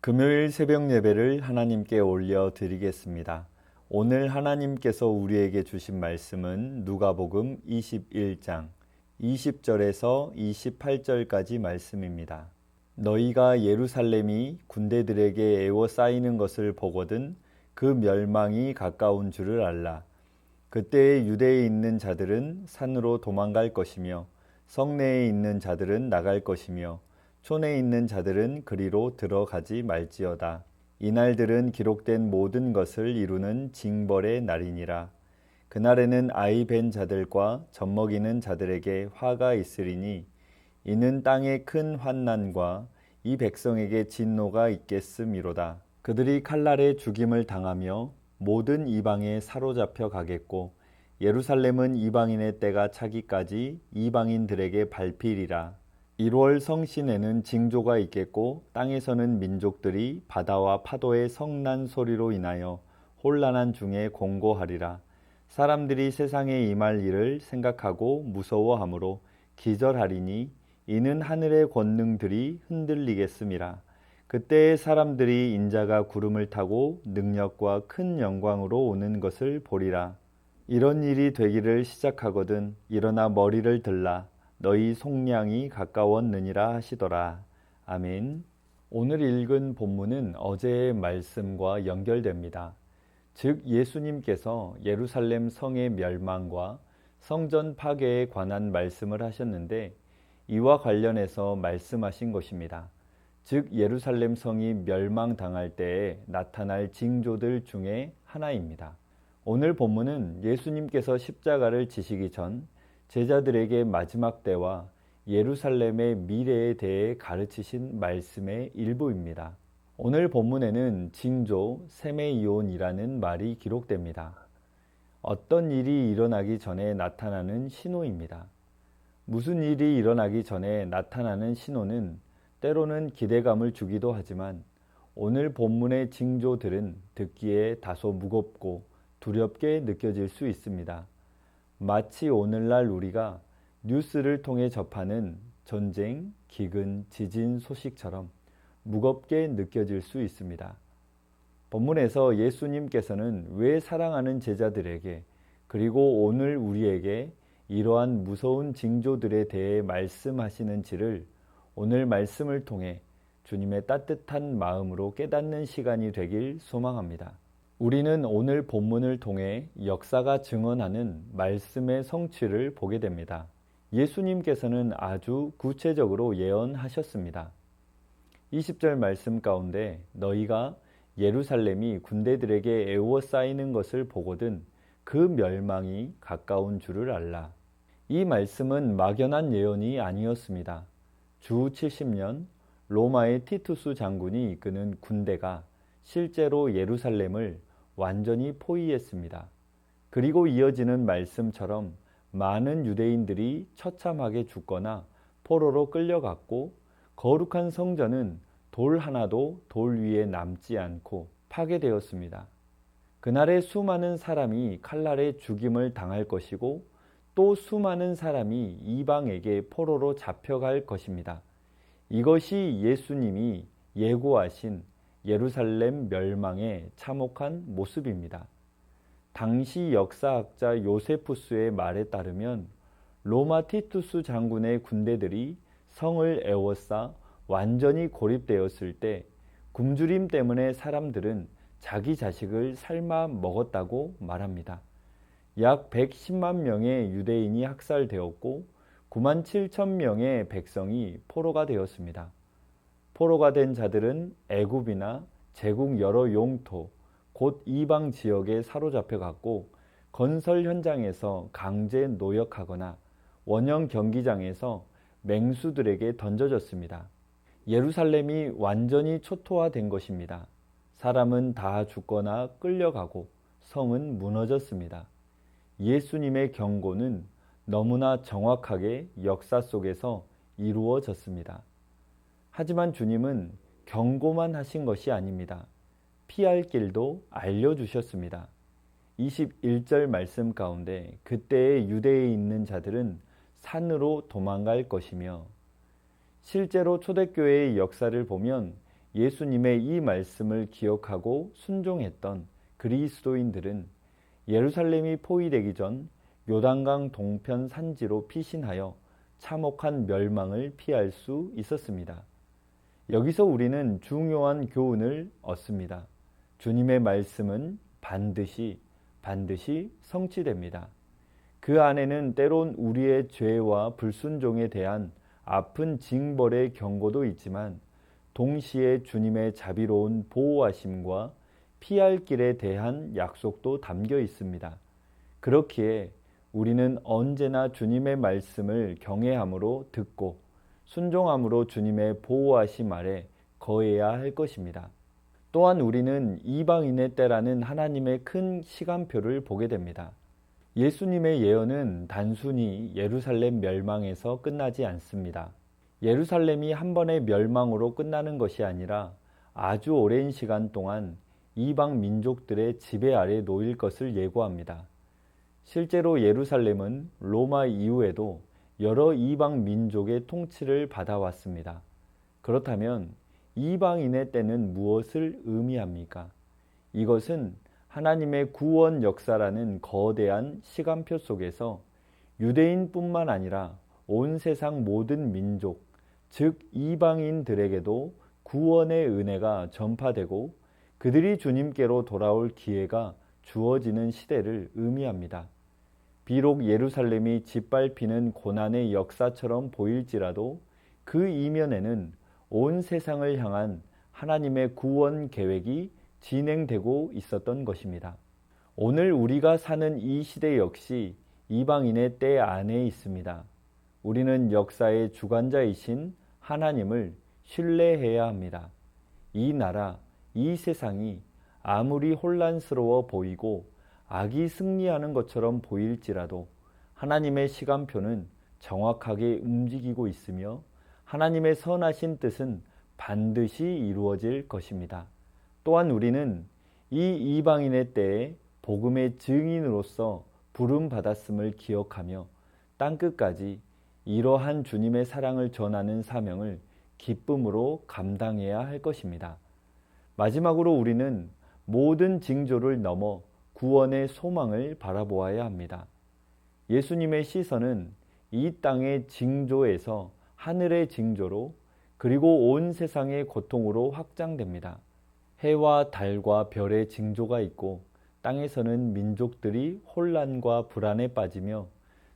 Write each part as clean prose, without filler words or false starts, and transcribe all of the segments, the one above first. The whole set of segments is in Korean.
금요일 새벽 예배를 하나님께 올려드리겠습니다. 오늘 하나님께서 우리에게 주신 말씀은 누가복음 21장 20절에서 28절까지 말씀입니다. 너희가 예루살렘이 군대들에게 에워싸이는 것을 보거든 그 멸망이 가까운 줄을 알라. 그때에 유대에 있는 자들은 산으로 도망갈 것이며 성내에 있는 자들은 나갈 것이며 촌에 있는 자들은 그리로 들어가지 말지어다. 이날들은 기록된 모든 것을 이루는 징벌의 날이니라. 그날에는 아이 벤 자들과 젖먹이는 자들에게 화가 있으리니 이는 땅에 큰 환난과 이 백성에게 진노가 있겠음이로다. 그들이 칼날에 죽임을 당하며 모든 이방에 사로잡혀 가겠고 예루살렘은 이방인의 때가 차기까지 이방인들에게 밟히리라. 1월 성신에는 징조가 있겠고 땅에서는 민족들이 바다와 파도의 성난 소리로 인하여 혼란한 중에 공고하리라. 사람들이 세상에 임할 일을 생각하고 무서워하므로 기절하리니 이는 하늘의 권능들이 흔들리겠음이라. 그때의 사람들이 인자가 구름을 타고 능력과 큰 영광으로 오는 것을 보리라. 이런 일이 되기를 시작하거든 일어나 머리를 들라. 너희 속량이 가까웠느니라 하시더라. 아멘. 오늘 읽은 본문은 어제의 말씀과 연결됩니다. 즉 예수님께서 예루살렘 성의 멸망과 성전 파괴에 관한 말씀을 하셨는데 이와 관련해서 말씀하신 것입니다. 즉 예루살렘 성이 멸망당할 때에 나타날 징조들 중에 하나입니다. 오늘 본문은 예수님께서 십자가를 지시기 전 제자들에게 마지막 때와 예루살렘의 미래에 대해 가르치신 말씀의 일부입니다. 오늘 본문에는 징조, 세메이온이라는 말이 기록됩니다. 어떤 일이 일어나기 전에 나타나는 신호입니다. 무슨 일이 일어나기 전에 나타나는 신호는 때로는 기대감을 주기도 하지만 오늘 본문의 징조들은 듣기에 다소 무겁고 두렵게 느껴질 수 있습니다. 마치 오늘날 우리가 뉴스를 통해 접하는 전쟁, 기근, 지진 소식처럼 무겁게 느껴질 수 있습니다. 본문에서 예수님께서는 왜 사랑하는 제자들에게 그리고 오늘 우리에게 이러한 무서운 징조들에 대해 말씀하시는지를 오늘 말씀을 통해 주님의 따뜻한 마음으로 깨닫는 시간이 되길 소망합니다. 우리는 오늘 본문을 통해 역사가 증언하는 말씀의 성취를 보게 됩니다. 예수님께서는 아주 구체적으로 예언하셨습니다. 20절 말씀 가운데 너희가 예루살렘이 군대들에게 에워싸이는 것을 보거든 그 멸망이 가까운 줄을 알라. 이 말씀은 막연한 예언이 아니었습니다. 주 70년 로마의 티투스 장군이 이끄는 군대가 실제로 예루살렘을 완전히 포위했습니다. 그리고 이어지는 말씀처럼 많은 유대인들이 처참하게 죽거나 포로로 끌려갔고 거룩한 성전은 돌 하나도 돌 위에 남지 않고 파괴되었습니다. 그날에 수많은 사람이 칼날에 죽임을 당할 것이고 또 수많은 사람이 이방에게 포로로 잡혀갈 것입니다. 이것이 예수님이 예고하신 예루살렘 멸망의 참혹한 모습입니다. 당시 역사학자 요세푸스의 말에 따르면 로마 티투스 장군의 군대들이 성을 에워싸 완전히 고립되었을 때 굶주림 때문에 사람들은 자기 자식을 삶아 먹었다고 말합니다. 약 110만 명의 유대인이 학살되었고 9만 7천 명의 백성이 포로가 되었습니다. 포로가 된 자들은 애굽이나 제국 여러 영토, 곧 이방 지역에 사로잡혀 갔고 건설 현장에서 강제 노역하거나 원형 경기장에서 맹수들에게 던져졌습니다. 예루살렘이 완전히 초토화된 것입니다. 사람은 다 죽거나 끌려가고 성은 무너졌습니다. 예수님의 경고는 너무나 정확하게 역사 속에서 이루어졌습니다. 하지만 주님은 경고만 하신 것이 아닙니다. 피할 길도 알려주셨습니다. 21절 말씀 가운데 그때의 유대에 있는 자들은 산으로 도망갈 것이며 실제로 초대교회의 역사를 보면 예수님의 이 말씀을 기억하고 순종했던 그리스도인들은 예루살렘이 포위되기 전 요단강 동편 산지로 피신하여 참혹한 멸망을 피할 수 있었습니다. 여기서 우리는 중요한 교훈을 얻습니다. 주님의 말씀은 반드시 성취됩니다. 그 안에는 때론 우리의 죄와 불순종에 대한 아픈 징벌의 경고도 있지만 동시에 주님의 자비로운 보호하심과 피할 길에 대한 약속도 담겨 있습니다. 그렇기에 우리는 언제나 주님의 말씀을 경외함으로 듣고 순종함으로 주님의 보호하심 아래 거해야 할 것입니다. 또한 우리는 이방인의 때라는 하나님의 큰 시간표를 보게 됩니다. 예수님의 예언은 단순히 예루살렘 멸망에서 끝나지 않습니다. 예루살렘이 한 번의 멸망으로 끝나는 것이 아니라 아주 오랜 시간 동안 이방 민족들의 지배 아래 놓일 것을 예고합니다. 실제로 예루살렘은 로마 이후에도 여러 이방 민족의 통치를 받아왔습니다. 그렇다면 이방인의 때는 무엇을 의미합니까? 이것은 하나님의 구원 역사라는 거대한 시간표 속에서 유대인뿐만 아니라 온 세상 모든 민족, 즉 이방인들에게도 구원의 은혜가 전파되고 그들이 주님께로 돌아올 기회가 주어지는 시대를 의미합니다. 비록 예루살렘이 짓밟히는 고난의 역사처럼 보일지라도 그 이면에는 온 세상을 향한 하나님의 구원 계획이 진행되고 있었던 것입니다. 오늘 우리가 사는 이 시대 역시 이방인의 때 안에 있습니다. 우리는 역사의 주관자이신 하나님을 신뢰해야 합니다. 이 나라, 이 세상이 아무리 혼란스러워 보이고 악이 승리하는 것처럼 보일지라도 하나님의 시간표는 정확하게 움직이고 있으며 하나님의 선하신 뜻은 반드시 이루어질 것입니다. 또한 우리는 이 이방인의 때에 복음의 증인으로서 부름받았음을 기억하며 땅끝까지 이러한 주님의 사랑을 전하는 사명을 기쁨으로 감당해야 할 것입니다. 마지막으로 우리는 모든 징조를 넘어 구원의 소망을 바라보아야 합니다. 예수님의 시선은 이 땅의 징조에서 하늘의 징조로 그리고 온 세상의 고통으로 확장됩니다. 해와 달과 별의 징조가 있고 땅에서는 민족들이 혼란과 불안에 빠지며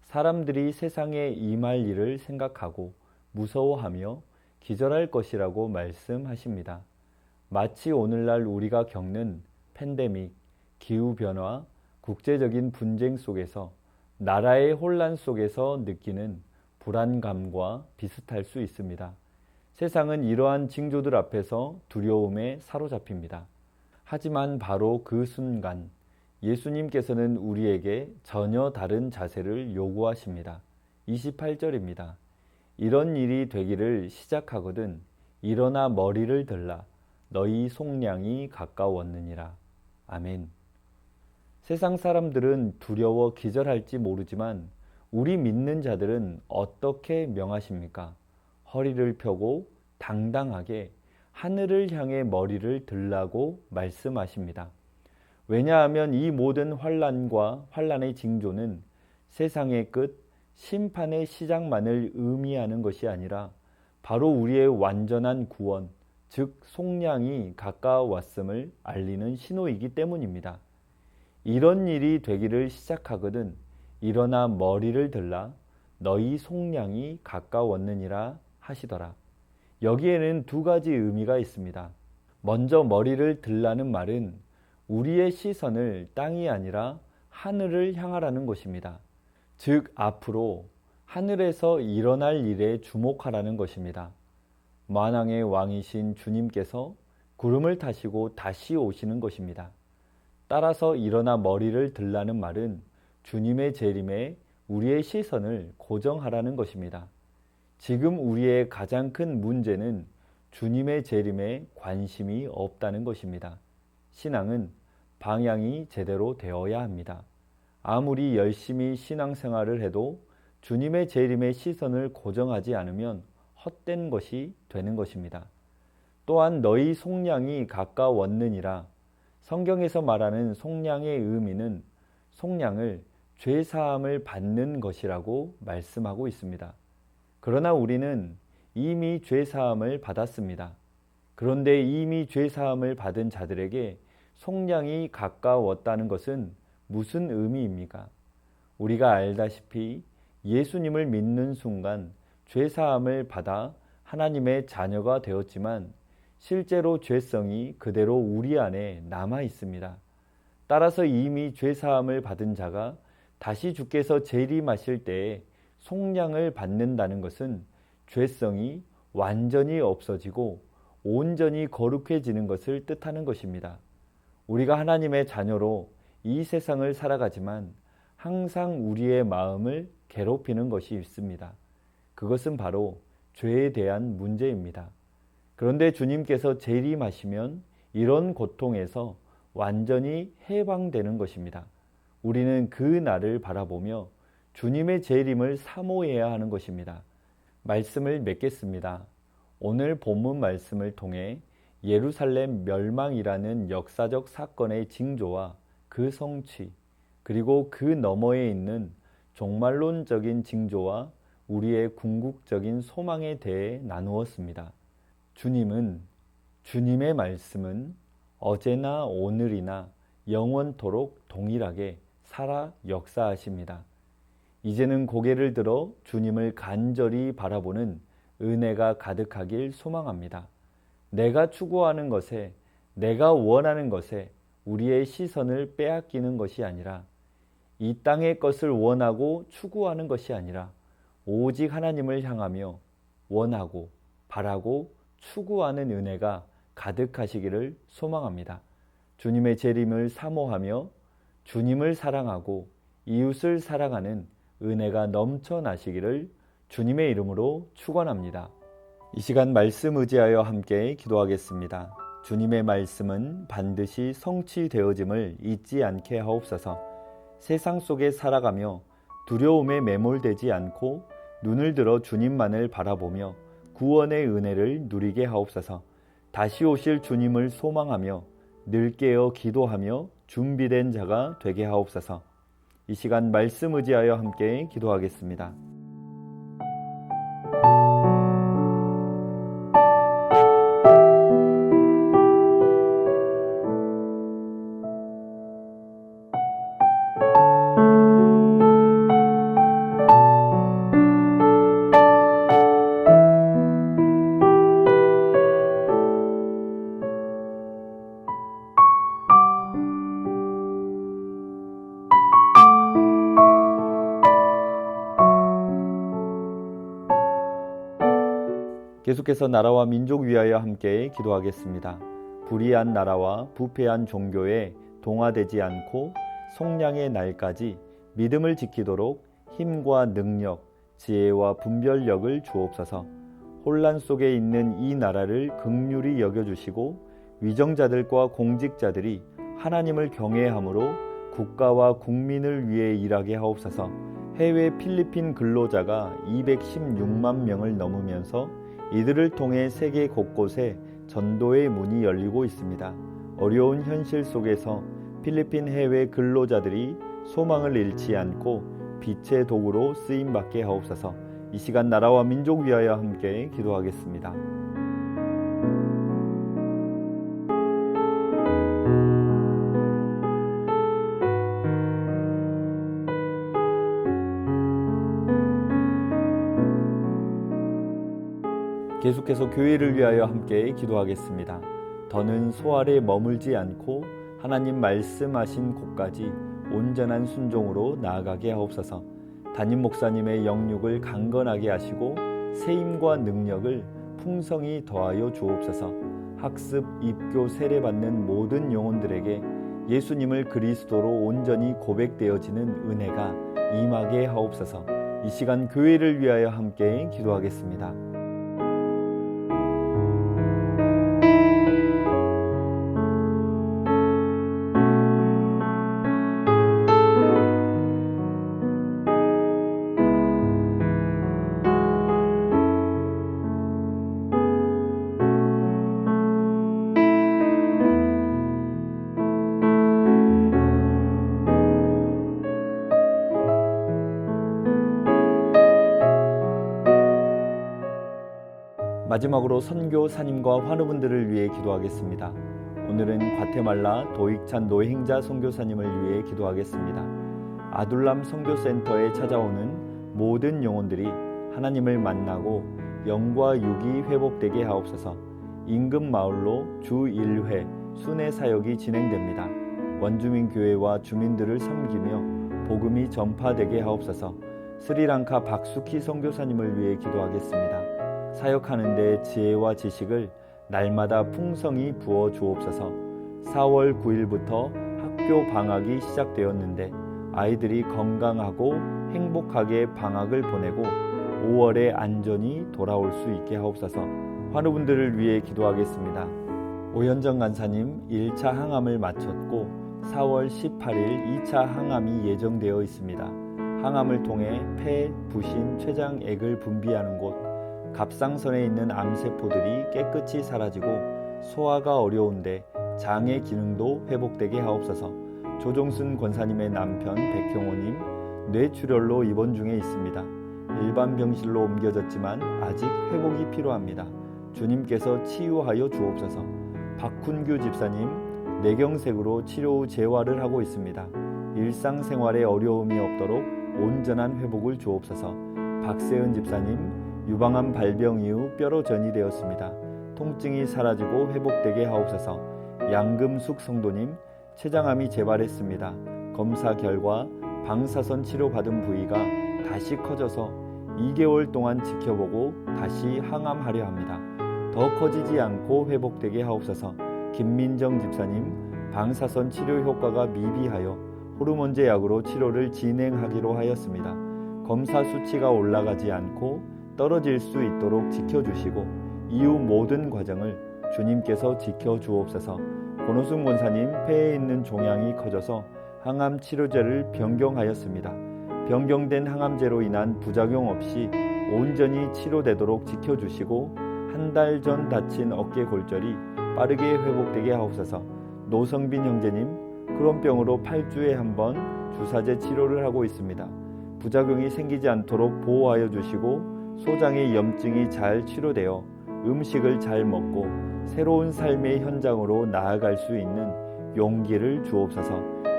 사람들이 세상에 임할 일을 생각하고 무서워하며 기절할 것이라고 말씀하십니다. 마치 오늘날 우리가 겪는 팬데믹, 기후변화, 국제적인 분쟁 속에서 나라의 혼란 속에서 느끼는 불안감과 비슷할 수 있습니다. 세상은 이러한 징조들 앞에서 두려움에 사로잡힙니다. 하지만 바로 그 순간 예수님께서는 우리에게 전혀 다른 자세를 요구하십니다. 28절입니다. 이런 일이 되기를 시작하거든 일어나 머리를 들라 너희 속량이 가까웠느니라. 아멘. 세상 사람들은 두려워 기절할지 모르지만 우리 믿는 자들은 어떻게 명하십니까? 허리를 펴고 당당하게 하늘을 향해 머리를 들라고 말씀하십니다. 왜냐하면 이 모든 환난과 환난의 징조는 세상의 끝, 심판의 시작만을 의미하는 것이 아니라 바로 우리의 완전한 구원, 즉 속량이 가까웠음을 알리는 신호이기 때문입니다. 이런 일이 되기를 시작하거든 일어나 머리를 들라 너희 속량이 가까웠느니라 하시더라. 여기에는 두 가지 의미가 있습니다. 먼저 머리를 들라는 말은 우리의 시선을 땅이 아니라 하늘을 향하라는 것입니다. 즉 앞으로 하늘에서 일어날 일에 주목하라는 것입니다. 만왕의 왕이신 주님께서 구름을 타시고 다시 오시는 것입니다. 따라서 일어나 머리를 들라는 말은 주님의 재림에 우리의 시선을 고정하라는 것입니다. 지금 우리의 가장 큰 문제는 주님의 재림에 관심이 없다는 것입니다. 신앙은 방향이 제대로 되어야 합니다. 아무리 열심히 신앙생활을 해도 주님의 재림에 시선을 고정하지 않으면 헛된 것이 되는 것입니다. 또한 너희 속량이 가까웠느니라. 성경에서 말하는 속량의 의미는 속량을 죄사함을 받는 것이라고 말씀하고 있습니다. 그러나 우리는 이미 죄사함을 받았습니다. 그런데 이미 죄사함을 받은 자들에게 속량이 가까웠다는 것은 무슨 의미입니까? 우리가 알다시피 예수님을 믿는 순간 죄사함을 받아 하나님의 자녀가 되었지만 실제로 죄성이 그대로 우리 안에 남아 있습니다. 따라서 이미 죄사함을 받은 자가 다시 주께서 재림하실 때에 속량을 받는다는 것은 죄성이 완전히 없어지고 온전히 거룩해지는 것을 뜻하는 것입니다. 우리가 하나님의 자녀로 이 세상을 살아가지만 항상 우리의 마음을 괴롭히는 것이 있습니다. 그것은 바로 죄에 대한 문제입니다. 그런데 주님께서 재림하시면 이런 고통에서 완전히 해방되는 것입니다. 우리는 그 날을 바라보며 주님의 재림을 사모해야 하는 것입니다. 말씀을 맺겠습니다. 오늘 본문 말씀을 통해 예루살렘 멸망이라는 역사적 사건의 징조와 그 성취, 그리고 그 너머에 있는 종말론적인 징조와 우리의 궁극적인 소망에 대해 나누었습니다. 주님의 말씀은 어제나 오늘이나 영원토록 동일하게 살아 역사하십니다. 이제는 고개를 들어 주님을 간절히 바라보는 은혜가 가득하길 소망합니다. 내가 추구하는 것에, 내가 원하는 것에 우리의 시선을 빼앗기는 것이 아니라 이 땅의 것을 원하고 추구하는 것이 아니라 오직 하나님을 향하며 원하고 바라고 추구하는 은혜가 가득하시기를 소망합니다. 주님의 재림을 사모하며 주님을 사랑하고 이웃을 사랑하는 은혜가 넘쳐나시기를 주님의 이름으로 축원합니다. 이 시간 말씀 의지하여 함께 기도하겠습니다. 주님의 말씀은 반드시 성취되어짐을 잊지 않게 하옵소서. 세상 속에 살아가며 두려움에 매몰되지 않고 눈을 들어 주님만을 바라보며 구원의 은혜를 누리게 하옵소서. 다시 오실 주님을 소망하며 늘 깨어 기도하며 준비된 자가 되게 하옵소서. 이 시간 말씀 의지하여 함께 기도하겠습니다. 계속해서 나라와 민족 위하여 함께 기도하겠습니다. 불의한 나라와 부패한 종교에 동화되지 않고 속량의 날까지 믿음을 지키도록 힘과 능력, 지혜와 분별력을 주옵소서. 혼란 속에 있는 이 나라를 긍휼히 여겨주시고 위정자들과 공직자들이 하나님을 경외함으로 국가와 국민을 위해 일하게 하옵소서. 해외 필리핀 근로자가 216만 명을 넘으면서 이들을 통해 세계 곳곳에 전도의 문이 열리고 있습니다. 어려운 현실 속에서 필리핀 해외 근로자들이 소망을 잃지 않고 빛의 도구로 쓰임받게 하옵소서. 이 시간 나라와 민족 위하여 함께 기도하겠습니다. 계속해서 교회를 위하여 함께 기도하겠습니다. 더는 소알에 머물지 않고 하나님 말씀하신 곳까지 온전한 순종으로 나아가게 하옵소서. 담임 목사님의 영육을 강건하게 하시고 세임과 능력을 풍성히 더하여 주옵소서. 학습, 입교, 세례받는 모든 영혼들에게 예수님을 그리스도로 온전히 고백되어지는 은혜가 임하게 하옵소서. 이 시간 교회를 위하여 함께 기도하겠습니다. 마지막으로 선교사님과 환우분들을 위해 기도하겠습니다. 오늘은 과테말라 도익찬 노행자 선교사님을 위해 기도하겠습니다. 아둘람 선교센터에 찾아오는 모든 영혼들이 하나님을 만나고 영과 육이 회복되게 하옵소서. 인근 마을로 주 1회 순회 사역이 진행됩니다. 원주민 교회와 주민들을 섬기며 복음이 전파되게 하옵소서. 스리랑카 박수키 선교사님을 위해 기도하겠습니다. 사역하는 데 지혜와 지식을 날마다 풍성히 부어 주옵소서. 4월 9일부터 학교 방학이 시작되었는데 아이들이 건강하고 행복하게 방학을 보내고 5월에 안전히 돌아올 수 있게 하옵소서. 환우분들을 위해 기도하겠습니다. 오현정 간사님 1차 항암을 마쳤고 4월 18일 2차 항암이 예정되어 있습니다. 항암을 통해 폐, 부신, 췌장액을 분비하는 곳, 갑상선에 있는 암세포들이 깨끗이 사라지고 소화가 어려운데 장의 기능도 회복되게 하옵소서. 조종순 권사님의 남편 백형호님 뇌출혈로 입원 중에 있습니다. 일반 병실로 옮겨졌지만 아직 회복이 필요합니다. 주님께서 치유하여 주옵소서. 박훈규 집사님 뇌경색으로 치료 후 재활을 하고 있습니다. 일상생활에 어려움이 없도록 온전한 회복을 주옵소서. 박세은 집사님 유방암 발병 이후 뼈로 전이되었습니다. 통증이 사라지고 회복되게 하옵소서. 양금숙 성도님 췌장암이 재발했습니다. 검사 결과 방사선 치료받은 부위가 다시 커져서 2개월 동안 지켜보고 다시 항암하려 합니다. 더 커지지 않고 회복되게 하옵소서. 김민정 집사님 방사선 치료 효과가 미비하여 호르몬제 약으로 치료를 진행하기로 하였습니다. 검사 수치가 올라가지 않고 떨어질 수 있도록 지켜주시고 이후 모든 과정을 주님께서 지켜주옵소서. 권호순 권사님 폐에 있는 종양이 커져서 항암 치료제를 변경하였습니다. 변경된 항암제로 인한 부작용 없이 온전히 치료되도록 지켜주시고 한 달 전 다친 어깨 골절이 빠르게 회복되게 하옵소서. 노성빈 형제님 크론병으로 8주에 한 번 주사제 치료를 하고 있습니다. 부작용이 생기지 않도록 보호하여 주시고 소장의 염증이 잘 치료되어 음식을 잘 먹고 새로운 삶의 현장으로 나아갈 수 있는 용기를 주옵소서.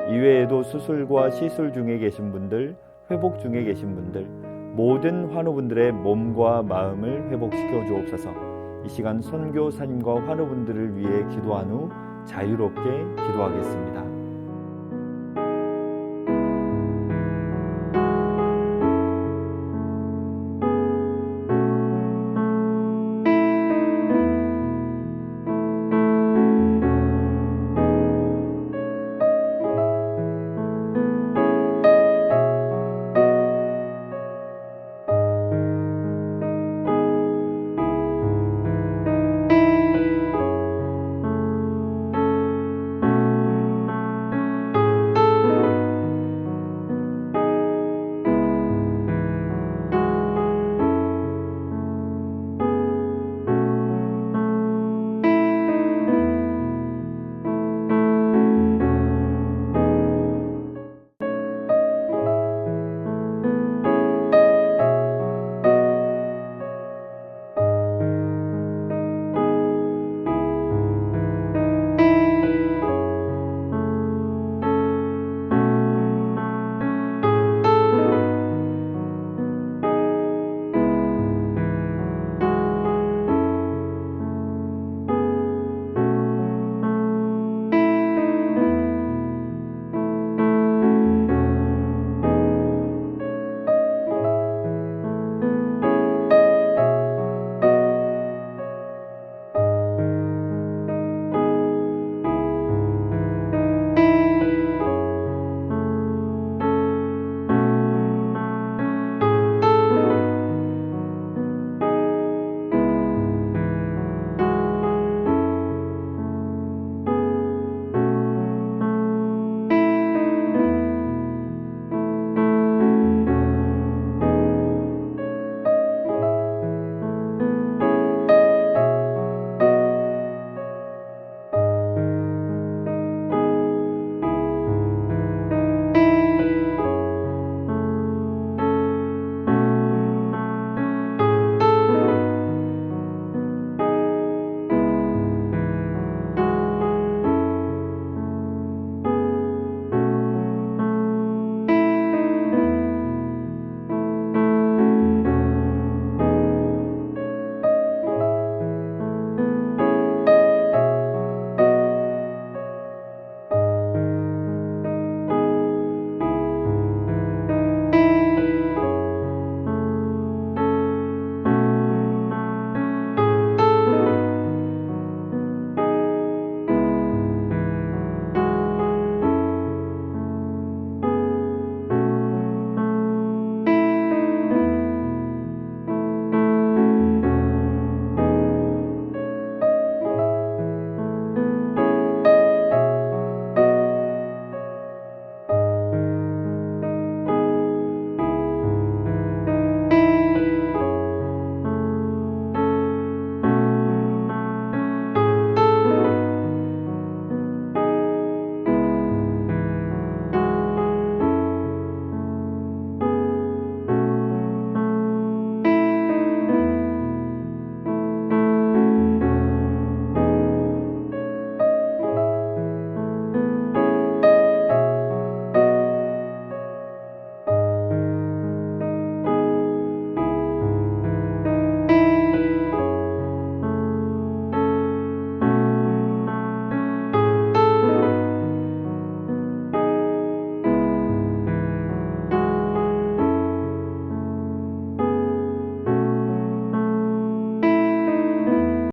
이외에도 수술과 시술 중에 계신 분들, 회복 중에 계신 분들, 모든 환우분들의 몸과 마음을 회복시켜 주옵소서. 이 시간 선교사님과 환우분들을 위해 기도한 후 자유롭게 기도하겠습니다.